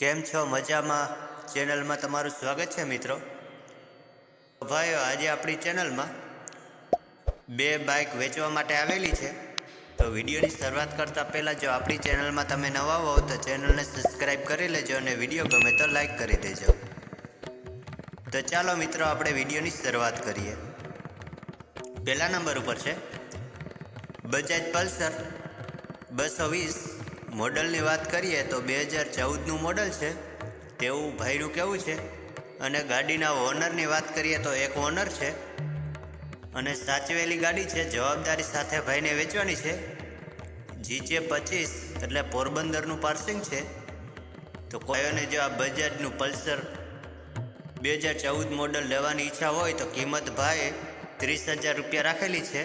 કેમ છો? મજામાં? ચેનલમાં તમારું સ્વાગત છે મિત્રો. ભાઈઓ, આજે આપણી ચેનલમાં બે બાઇક વેચવા માટે આવેલી છે. તો વિડીયોની શરૂઆત કરતાં પહેલાં જો આપણી ચેનલમાં તમે નવા હો તો ચેનલને સબસ્ક્રાઈબ કરી લેજો અને વિડીયો ગમે તો લાઈક કરી દેજો. તો ચાલો મિત્રો, આપણે વિડીયોની શરૂઆત કરીએ. પહેલા નંબર ઉપર છે બજાજ પલ્સર 220. મોડલની વાત કરીએ તો 2014નું મોડલ છે તેવું ભાઈનું કહેવું છે. અને ગાડીના ઓનરની વાત કરીએ તો એક ઓનર છે અને સાચવેલી ગાડી છે. જવાબદારી સાથે ભાઈને વેચવાની છે. GJ 25 એટલે પોરબંદરનું પાર્સિંગ છે. તો કોઈને જો આ બજાજનું પલ્સર 2014 મોડલ લેવાની ઈચ્છા હોય તો કિંમત ભાઈ 30,000 રૂપિયા રાખેલી છે.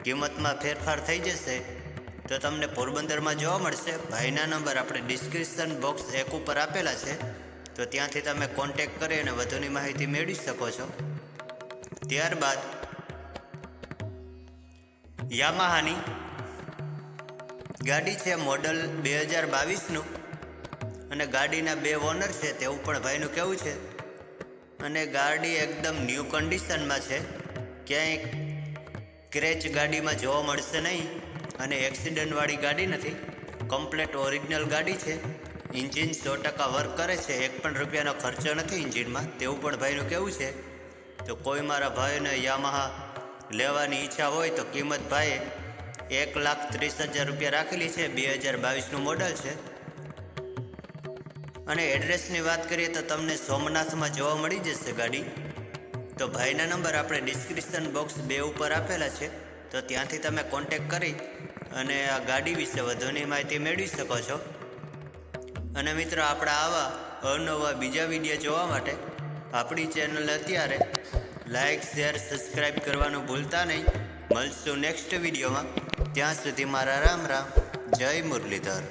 કિંમતમાં ફેરફાર થઈ જશે તો તમને પોરબંદરમાં જોવા મળશે. ભાઈના નંબર આપણે ડિસ્ક્રિપ્શન બોક્સ 1 ઉપર આપેલા છે, તો ત્યાંથી તમે કોન્ટેક કરી અને વધુની માહિતી મેળવી શકો છો. ત્યારબાદ યામાહાની ગાડી છે, મોડલ 2022નું અને ગાડીના 2 ઓનર છે તેવું પણ ભાઈનું કહેવું છે. અને ગાડી એકદમ ન્યૂ કન્ડિશનમાં છે, ક્યાંય ક્રેચ ગાડીમાં જોવા મળશે નહીં અને એક્સિડન્ટવાળી ગાડી નથી. કમ્પ્લેટ ઓરિજિનલ ગાડી છે. એન્જિન 100% વર્ક કરે છે. 1 પણ રૂપિયાનો ખર્ચો નથી એન્જિનમાં, તેવું પણ ભાઈનું કહેવું છે. તો કોઈ મારા ભાઈને યામાહા લેવાની ઈચ્છા હોય તો કિંમત ભાઈએ 1,30,000 રૂપિયા રાખેલી છે. 2022નું મોડલ છે. અને એડ્રેસની વાત કરીએ તો તમને સોમનાથમાં જોવા મળી જશે ગાડી. તો ભાઈના નંબર આપણે ડિસ્ક્રિપ્શન બોક્સ 2 ઉપર આપેલા છે, તો ત્યાંથી તમે કોન્ટેક કરી અને આ ગાડી વિશે વધુની માહિતી મેળવી શકો છો. અને મિત્રો, આપણા આવા અવનવા બીજા વિડીયો જોવા માટે આપણી ચેનલને અત્યારે લાઈક, શેર, સબસ્ક્રાઈબ કરવાનું ભૂલતા નહીં. મળશું નેક્સ્ટ વિડીયોમાં. ત્યાં સુધી મારા રામ રામ. જય મુરલીધર.